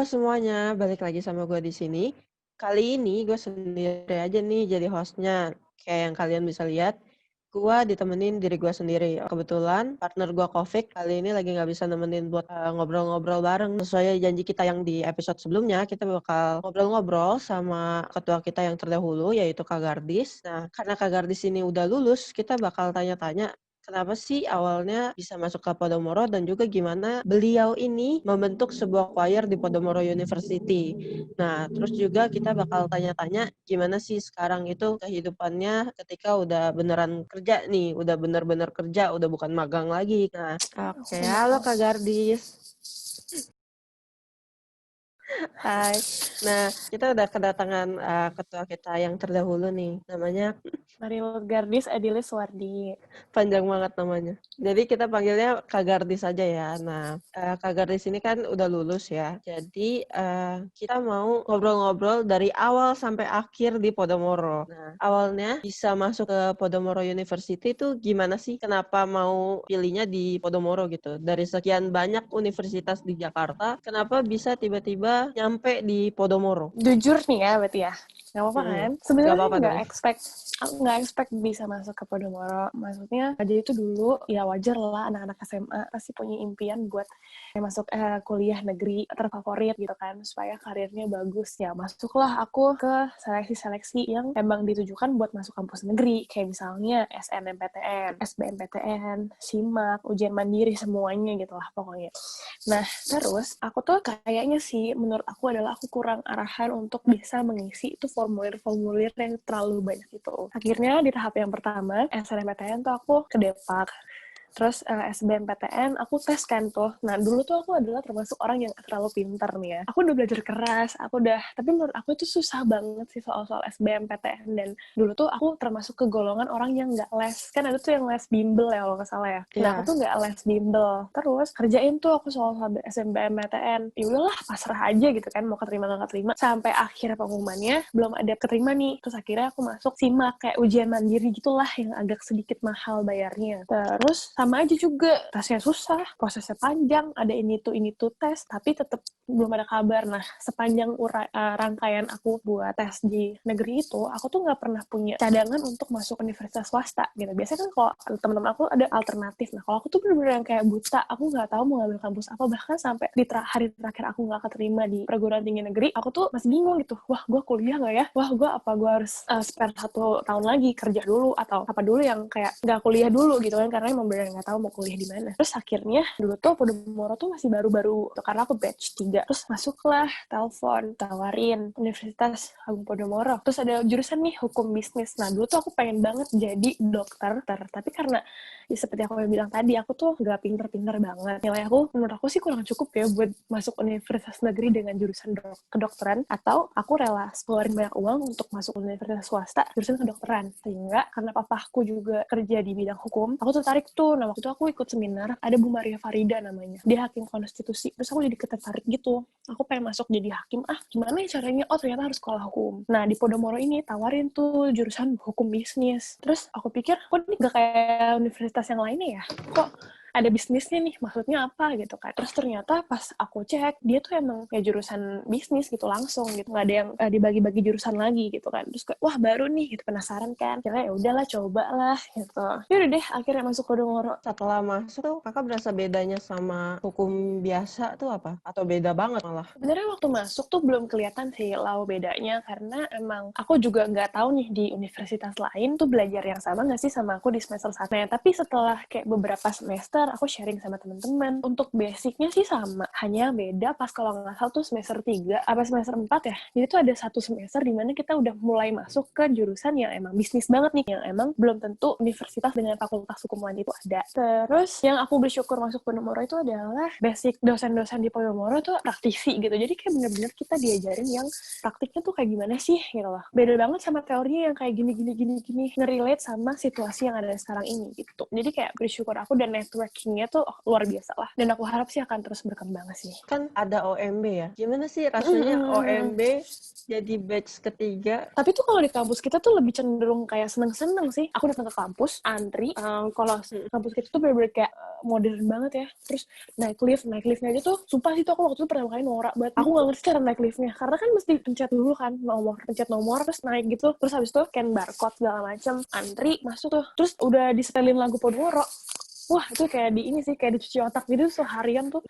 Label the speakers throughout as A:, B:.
A: Halo semuanya, balik lagi sama gue di sini. Kali ini gue sendiri aja nih jadi hostnya. Kayak yang kalian bisa lihat, gue ditemenin diri gue sendiri. Kebetulan partner gue Kovic kali ini lagi nggak bisa nemenin buat ngobrol-ngobrol bareng. Sesuai janji kita yang di episode sebelumnya, kita bakal ngobrol-ngobrol sama ketua kita yang terdahulu, yaitu Kak Gardis. Nah, karena Kak Gardis ini udah lulus, kita bakal tanya-tanya kenapa sih awalnya bisa masuk ke Podomoro dan juga gimana beliau ini membentuk sebuah choir di Podomoro University. Nah, terus juga kita bakal tanya-tanya gimana sih sekarang itu kehidupannya ketika udah beneran kerja nih, udah bener-bener kerja, udah bukan magang lagi. Nah, oke, halo Kak Gardis. Hai. Nah, kita udah kedatangan ketua kita yang terdahulu nih. Namanya
B: Marilo Gardis Adilis Wardi.
A: panjang banget namanya. Jadi kita panggilnya Kak Gardis aja ya. Nah, Kak Gardis ini kan udah lulus ya. Jadi kita mau ngobrol-ngobrol dari awal sampai akhir di Podomoro. Nah, awalnya bisa masuk ke Podomoro University itu gimana sih? Kenapa mau pilihnya di Podomoro gitu? Dari sekian banyak universitas di Jakarta, kenapa bisa tiba-tiba nyampe di Podomoro?
B: Jujur nih ya, berarti ya. Gak apa-apa kan?
A: Gak
B: Sebenarnya
A: apa-apa dong.
B: aku nggak expect bisa masuk ke Podomoro. Maksudnya, jadi itu dulu, ya wajar lah anak-anak SMA pasti punya impian buat masuk kuliah negeri terfavorit gitu kan, supaya karirnya bagus. Ya masuklah aku ke seleksi-seleksi yang emang ditujukan buat masuk kampus negeri. Kayak misalnya SNMPTN, SBMPTN, SIMAK, ujian mandiri, semuanya gitu lah pokoknya. Nah, terus aku tuh kayaknya sih, menurut aku adalah aku kurang arahan untuk bisa mengisi itu formulir-formulir yang terlalu banyak itu. Akhirnya di tahap yang pertama, SNMPTN tuh aku ke Depak. Terus SBMPTN aku tes kan tuh. Nah dulu tuh aku adalah termasuk orang yang terlalu pintar nih ya. Aku udah belajar keras, tapi menurut aku itu susah banget sih soal-soal SBMPTN. Dan dulu tuh aku termasuk ke golongan orang yang nggak les. Kan ada tuh yang les bimbel ya kalau nggak salah ya. Nah aku tuh nggak les bimbel. Terus kerjain tuh aku soal SBMPTN. Ya udahlah pasrah aja gitu kan, mau keterima nggak keterima. Sampai akhir pengumumannya belum ada keterima nih. Terus akhirnya aku masuk SIMAK kayak ujian mandiri gitulah yang agak sedikit mahal bayarnya. Terus sama aja juga, tesnya susah, prosesnya panjang, ada ini tuh tes, tapi tetap belum ada kabar. Nah, sepanjang rangkaian aku buat tes di negeri itu, aku tuh nggak pernah punya cadangan untuk masuk universitas swasta gitu. Biasanya kan kalau teman-teman aku ada alternatif. Nah, kalau aku tuh bener-bener yang kayak buta, aku nggak tahu mau ngambil kampus apa. Bahkan sampai di hari terakhir aku nggak keterima di perguruan tinggi negeri, aku tuh masih bingung gitu. Wah, gue kuliah nggak ya? Wah, gue harus spare 1 tahun lagi kerja dulu atau apa dulu yang kayak nggak kuliah dulu gitu kan, karena emang bener nggak tahu mau kuliah di mana. Terus akhirnya dulu tuh Podomoro tuh masih baru-baru karena aku batch 3. Terus masuklah, telepon, tawarin Universitas Agung Podomoro. Terus ada jurusan nih hukum bisnis. Nah dulu tuh aku pengen banget jadi dokter, tapi karena ya seperti aku bilang tadi, aku tuh nggak pinter-pinter banget. Nilai aku, menurut aku sih kurang cukup ya buat masuk universitas negeri dengan jurusan kedokteran, atau aku rela ngeluarin banyak uang untuk masuk universitas swasta jurusan kedokteran. Sehingga karena papaku juga kerja di bidang hukum, aku tertarik tuh. Nah waktu itu aku ikut seminar, ada Bu Maria Farida namanya, dia hakim konstitusi. Terus aku jadi tertarik gitu, aku pengen masuk jadi hakim. Gimana ya caranya? Oh ternyata harus sekolah hukum. Nah di Podomoro ini tawarin tuh jurusan hukum bisnis. Terus aku pikir, kok ini gak kayak universitas yang lainnya ya? Kok ada bisnisnya nih, maksudnya apa gitu kan. Terus ternyata pas aku cek, dia tuh emang kayak jurusan bisnis gitu langsung gitu, nggak ada yang dibagi-bagi jurusan lagi gitu kan. Terus kayak wah baru nih gitu, penasaran kan, kira ya udahlah cobalah gitu. Yaudah deh akhirnya masuk Podomoro.
A: Setelah masuk tuh kakak berasa bedanya sama hukum biasa tuh apa? Atau beda banget malah?
B: Sebenarnya waktu masuk tuh belum kelihatan sih lau bedanya, karena emang aku juga nggak tahu nih di universitas lain tuh belajar yang sama nggak sih sama aku di semester 1. Nah, tapi setelah kayak beberapa semester aku sharing sama teman-teman, untuk basicnya sih sama, hanya beda pas kalau nggak salah tuh semester 3 apa semester 4 ya. Jadi tuh ada 1 semester di mana kita udah mulai masuk ke jurusan yang emang bisnis banget nih, yang emang belum tentu universitas dengan fakultas hukuman itu ada. Terus yang aku bersyukur masuk Podomoro itu adalah basic dosen-dosen di Podomoro tuh praktisi gitu. Jadi kayak bener-bener kita diajarin yang praktiknya tuh kayak gimana sih gitu loh. Beda banget sama teorinya yang kayak gini nge-relate sama situasi yang ada sekarang ini gitu. Jadi kayak bersyukur aku dan network networkingnya tuh luar biasa lah. Dan aku harap sih akan terus berkembang sih.
A: Kan ada OMB ya. Gimana sih rasanya OMB jadi batch ketiga?
B: Tapi tuh kalau di kampus kita tuh lebih cenderung kayak seneng-seneng sih. Aku datang ke kampus, antri. Kalau kampus kita tuh bener-bener kayak modern banget ya. Terus naik liftnya aja tuh, sumpah sih tuh aku waktu itu pertama kali norak banget. Aku gak ngerti cara naik liftnya, karena kan mesti pencet dulu kan pencet nomor, terus naik gitu. Terus habis itu scan barcode segala macem, antri, masuk tuh. Terus udah disetelin lagu Podomoro. Wah, itu kayak di ini sih, kayak dicuci otak gitu seharian tuh.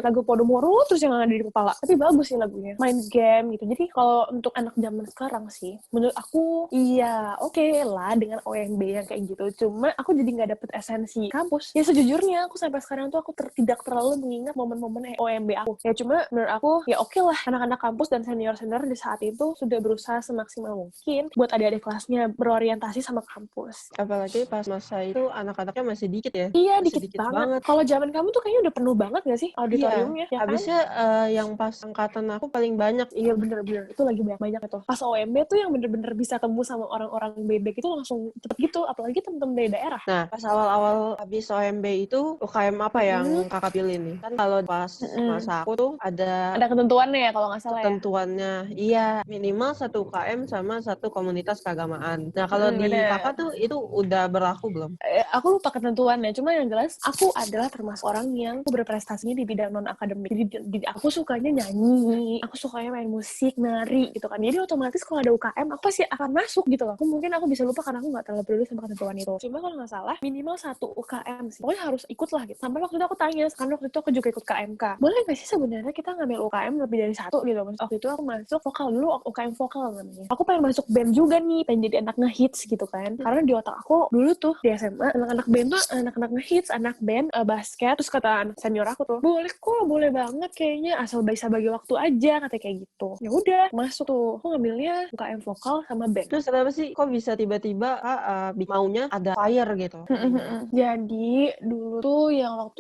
B: Lagu Podomoro terus yang ada di kepala. Tapi bagus sih lagunya. Main game gitu. Jadi kalau untuk anak zaman sekarang sih, menurut aku, iya oke lah dengan OMB yang kayak gitu. Cuma aku jadi nggak dapet esensi kampus. Ya sejujurnya, aku sampai sekarang tuh aku tidak terlalu mengingat momen-momen OMB aku. Ya cuma menurut aku, ya oke lah. Anak-anak kampus dan senior-senior di saat itu sudah berusaha semaksimal mungkin buat adik-adik kelasnya berorientasi sama kampus.
A: Apalagi pas masa itu anak-anaknya masih dikit ya.
B: Iya,
A: Masih
B: dikit banget. Kalau zaman kamu tuh kayaknya udah penuh banget gak sih auditoriumnya?
A: Iya,
B: Ya kan?
A: habisnya yang pas angkatan aku paling banyak.
B: Iya bener-bener, itu lagi banyak-banyak itu. Pas OMB tuh yang bener-bener bisa ketemu sama orang-orang bebek itu langsung cepet gitu, apalagi temen-temen dari daerah.
A: Nah, pas awal-awal habis OMB itu, UKM apa yang kakak pilih nih? Kan kalau pas masa aku tuh ada
B: ketentuannya ya kalau nggak salah ya.
A: ketentuannya. Iya, minimal 1 UKM sama 1 komunitas keagamaan. Nah, kalau di kakak tuh itu udah berlaku belum?
B: Aku lupa ketentuannya, cuma yang jelas aku adalah termasuk orang yang berprestasinya di bidang non akademik. Jadi aku sukanya nyanyi, aku sukanya main musik, nari gitu kan. Jadi otomatis kalau ada UKM aku pasti akan masuk gitu loh. Mungkin aku bisa lupa karena aku nggak terlalu peduli sama ketentuan itu. Cuma kalau nggak salah minimal 1 UKM sih. Pokoknya harus ikut lah gitu. Sampai waktu itu aku tanya, karena waktu itu aku juga ikut KMK. Boleh nggak sih sebenarnya kita ngambil UKM lebih dari 1 gitu? Waktu itu aku masuk vokal dulu, UKM vokal namanya. Aku pengen masuk band juga nih, pengen jadi anak ngehits gitu kan. Karena di otak aku dulu tuh di SMA anak-anak band tuh anak-anak ngehits, anak band, basket. Terus kata anak senior aku tuh, boleh kok, boleh banget kayaknya, asal bisa bagi waktu aja, kata kayak gitu. Ya udah, masuk tuh. Aku ngambilnya UKM vokal sama band.
A: Terus kenapa sih kok bisa tiba-tiba maunya ada choir gitu?
B: Jadi dulu tuh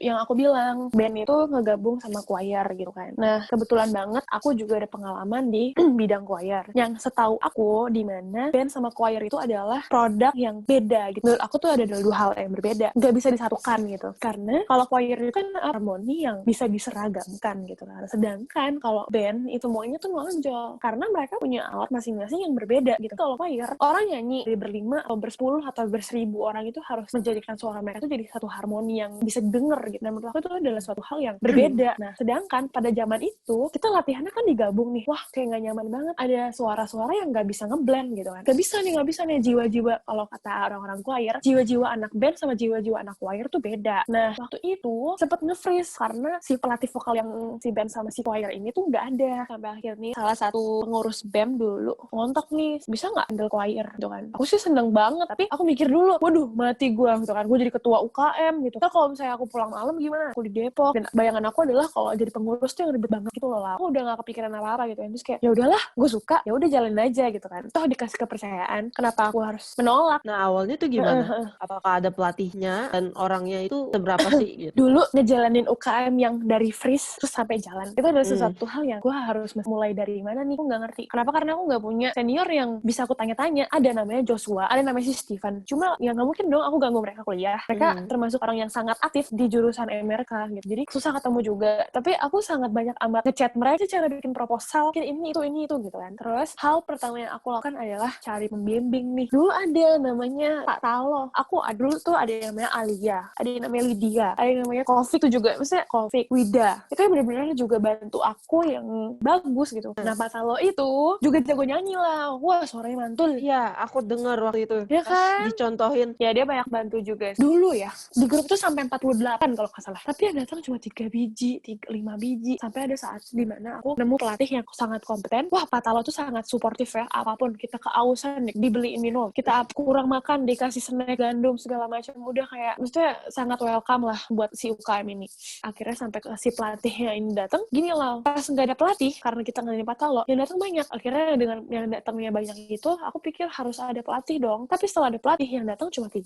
B: yang aku bilang, band itu ngegabung sama choir gitu kan. Nah, kebetulan banget aku juga ada pengalaman di bidang choir. Yang setahu aku, di mana band sama choir itu adalah produk yang beda gitu. Menurut aku tuh ada 2 hal yang berbeda. Nggak bisa disatukan gitu. Karena kalau choir itu kan harmoni yang bisa diseragamkan gitu kan. Sedangkan kalau band itu maunya tuh nonjol. Karena mereka punya alat masing-masing yang berbeda gitu. Kalau choir, orang nyanyi dari berlima atau bersepuluh atau berseribu orang itu harus menjadikan suara mereka itu jadi satu harmoni yang bisa denger gitu. Nah, menurut aku itu adalah suatu hal yang berbeda. Nah, sedangkan pada zaman itu, kita latihannya kan digabung nih. Wah, kayak nggak nyaman banget. Ada suara-suara yang nggak bisa ngeblend gitu kan. Nggak bisa nih jiwa-jiwa, kalau kata orang-orang choir, jiwa-jiwa anak band sama jiwa-jiwa anak choir tuh beda. Nah, waktu itu sempet nge-freeze karena si pelatih vokal yang si band sama si choir ini tuh nggak ada. Sampai akhirnya salah satu pengurus BEM dulu ngontak nih, bisa nggak handle choir gitu kan. Aku sih seneng banget, tapi aku mikir dulu, waduh mati gue gitu kan, gue jadi ketua UKM gitu. Nah, kalau misalnya aku pulang malam gimana? Aku di Depok, dan bayangan aku adalah kalau jadi pengurus tuh yang ribet banget gitu loh lah. Aku udah nggak kepikiran apa-apa gitu kan. Terus kayak ya udahlah, gue suka, ya udah jalan aja gitu kan. Toh dikasih kepercayaan, kenapa aku harus menolak?
A: Nah, awalnya tuh gimana? Apakah ada pelatihnya dan orangnya itu seberapa sih gitu?
B: Dulu ngejalanin UKM yang dari freeze terus sampai jalan, itu adalah sesuatu hal yang gue harus mulai dari mana nih? Aku nggak ngerti. Kenapa? Karena aku nggak punya senior yang bisa aku tanya-tanya. Ada namanya Joshua, ada namanya si Steven. Cuma ya nggak mungkin dong aku ganggu mereka kuliah. Mereka termasuk orang yang sangat aktif di jurusan MRK gitu. Jadi susah ketemu juga. Tapi aku sangat banyak amat ngechat mereka cara bikin proposal, bikin ini itu gitu kan. Terus hal pertama yang aku lakukan adalah cari pembimbing nih. Dulu ada namanya Pak Talo. Dulu tuh ada yang namanya Alia, ada yang namanya Lydia, ada yang namanya Kofi tuh juga, maksudnya Kofi, Wida. Itu yang benar-benar juga bantu aku yang bagus gitu. Nah, Pak Talo itu juga jago nyanyi lah. Wah, suaranya mantul.
A: Iya, aku dengar waktu itu.
B: Ya kan?
A: Dicontohin.
B: Ya, dia banyak bantu juga. Dulu ya, di grup tuh sampai 48 kalau nggak salah. Tapi yang datang cuma 3 biji, 5 biji. Sampai ada saat dimana aku nemu pelatih yang sangat kompeten. Wah, Pak Talo tuh sangat suportif ya. Apapun, kita keausan, dibeliin minum. Kita kurang makan, dikasih snack, gandum, segala macam. Udah kayak, maksudnya sangat welcome lah buat si UKM ini. Akhirnya sampai ke si pelatihnya ini datang, gini lah. Pas nggak ada pelatih, karena kita nggak ada Pak Talo, yang datang banyak. Akhirnya dengan yang datangnya banyak itu, aku pikir harus ada pelatih dong. Tapi setelah ada pelatih, yang datang cuma 3,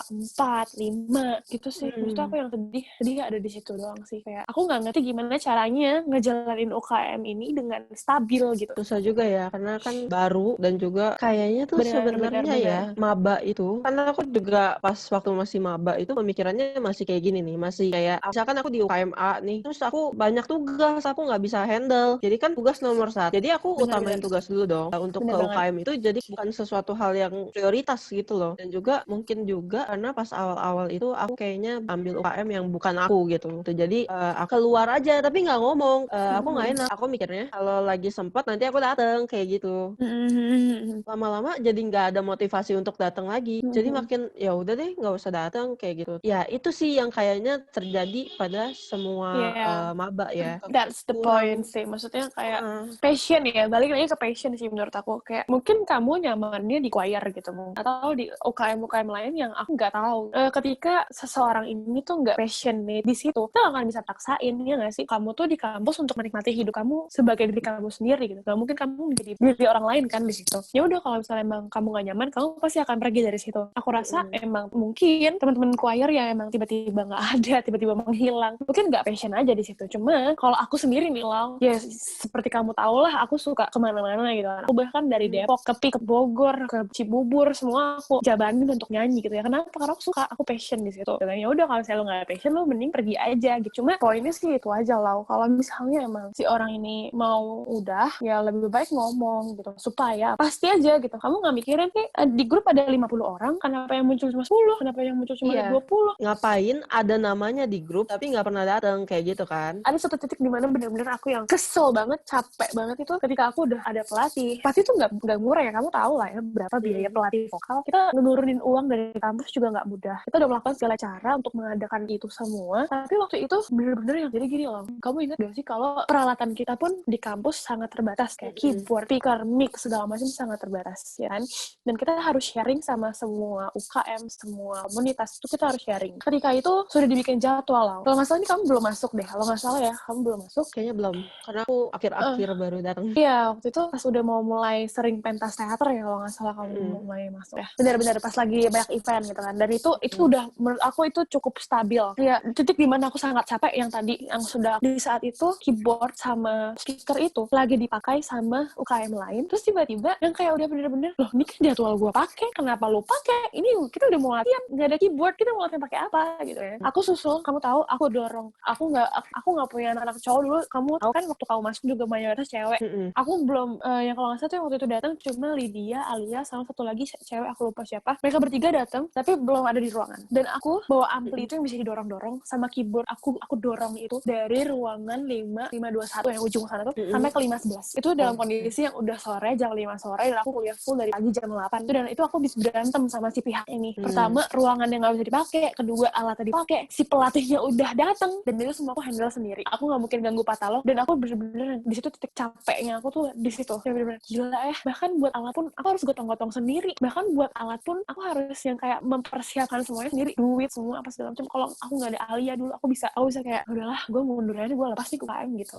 B: 4, 5 gitu sih. Maksudnya aku yang sedih ada di situ doang sih. Kayak aku nggak ngerti gimana caranya ngejalanin UKM ini dengan stabil gitu.
A: Susah juga ya, karena kan baru dan juga kayaknya tuh sebenarnya ya maba itu. Karena aku juga pas waktu masih maba itu itu pemikirannya masih kayak gini nih, masih kayak misalkan aku di UKMA nih, terus aku banyak tugas, aku nggak bisa handle. Jadi kan tugas nomor satu. Jadi aku utamain
B: Benar-benar.
A: tugas dulu dong. Untuk
B: Benar
A: ke
B: banget.
A: UKM itu jadi bukan sesuatu hal yang prioritas gitu loh. Dan juga mungkin juga karena pas awal-awal itu aku kayaknya ambil UKM yang bukan aku gitu. Jadi aku keluar aja tapi nggak ngomong. Aku nggak enak. Aku mikirnya kalau lagi sempat nanti aku dateng kayak gitu. Lama-lama jadi nggak ada motivasi untuk datang lagi. Jadi makin ya udah deh nggak usah datang kayak gitu. Ya itu sih yang kayaknya terjadi pada semua
B: Yeah.
A: maba ya.
B: That's the point
A: Kurang
B: sih. Maksudnya kayak
A: uh,
B: passion ya. Balik lagi ke passion sih menurut aku. Kayak mungkin kamu nyamannya di choir gitu. Atau di UKM-UKM lain yang aku nggak tahu. Ketika seseorang ini tuh nggak passion nih di situ, kita nggak akan bisa paksain, ya nggak sih? Kamu tuh di kampus untuk menikmati hidup kamu sebagai diri kamu sendiri gitu. Gak mungkin kamu menjadi diri orang lain kan di situ. Ya udah, kalau misalnya emang kamu nggak nyaman, kamu pasti akan pergi dari situ. Aku rasa emang mungkin teman-teman choir yang emang tiba-tiba nggak ada, tiba-tiba menghilang, mungkin nggak passion aja di situ. Cuma kalau aku sendiri nih Lau, ya seperti kamu tau lah, aku suka kemana-mana gitu kan. Aku bahkan dari Depok ke Bogor, ke Cibubur, semua aku jabanin untuk nyanyi gitu ya. Kenapa? Karena aku suka, aku passion di situ. Dan ya udah, kalau misalnya lo nggak passion, lo mending pergi aja gitu. Cuma poinnya sih itu aja Lau. Kalau misalnya emang si orang ini mau udah, ya lebih baik ngomong gitu, supaya pasti aja gitu. Kamu nggak mikirin nih di grup ada 50 orang, kenapa yang muncul cuma 10, kenapa yang muncul cuma
A: iya.
B: 20.
A: Ngapain ada namanya di grup tapi nggak pernah datang kayak gitu kan?
B: Ada satu titik di mana benar-benar aku yang kesel banget, capek banget itu ketika aku udah ada pelatih. Pelatih tuh nggak murah ya, kamu tahu lah ya berapa biaya pelatih vokal. Kita nurunin uang dari kampus juga nggak mudah. Kita udah melakukan segala cara untuk mengadakan itu semua. Tapi waktu itu benar-benar yang jadi gini loh. Kamu ingat gak sih kalau peralatan kita pun di kampus sangat terbatas, kayak keyboard, speaker, mic, segala macam sangat terbatas ya kan. Dan kita harus sharing sama semua UKM, semua komunitas itu kita harus sharing. Ketika itu sudah dibikin jadwal loh. Kalau nggak salah ini kamu belum masuk deh. Kalau nggak salah ya, kamu belum masuk.
A: Kayaknya belum, karena aku akhir-akhir baru datang.
B: Iya, waktu itu pas udah mau mulai sering pentas teater ya, kalau nggak salah kamu mulai masuk ya. Benar-benar pas lagi banyak event gitu kan. Dan itu udah, menurut aku itu cukup stabil. Ya, titik dimana aku sangat capek yang tadi, yang sudah di saat itu keyboard sama speaker itu lagi dipakai sama UKM lain. Terus tiba-tiba yang kayak udah bener-bener, loh ini kan jadwal gue pakai, kenapa lo pakai? Ini kita udah mau latihan, nggak ada keyboard, kita mau latihan pakai apa gitu ya. Aku susul, kamu tahu, aku dorong. Aku nggak punya anak-anak cowok dulu. Kamu tahu kan waktu kamu masuk juga mayoritas cewek. Aku belum, yang kalau nggak salah tuh yang waktu itu datang cuma Lydia, Alia, sama satu lagi cewek, aku lupa siapa. Mereka bertiga datang, tapi belum ada di ruangan. Dan aku bawa ampli itu yang bisa didorong-dorong sama keyboard. Aku dorong itu dari ruangan 521 yang ujung sana tuh sampai ke 511. Itu dalam kondisi yang udah sore, jam 5 sore, dan aku kuliah full dari pagi jam 8. Dan itu aku bisa berantem sama si pihak ini. Pertama, ruangan yang nggak bisa dipakai. Kedua, alatnya dipakai. Si pelatihnya udah datang. Dan itu semua aku handle sendiri. Aku nggak mungkin ganggu Patalo. Dan aku bener-bener di situ titik capeknya aku tuh di situ. Ya bener-bener gila ya. Bahkan buat alat pun aku harus gotong-gotong sendiri. Bahkan buat alat pun aku harus yang kayak mempersiapkan semuanya sendiri. Duit semua apa segala macam. Kalau aku nggak ada Alia dulu, aku bisa kayak udahlah, gue mundur aja, gue lepas nih UKM gitu.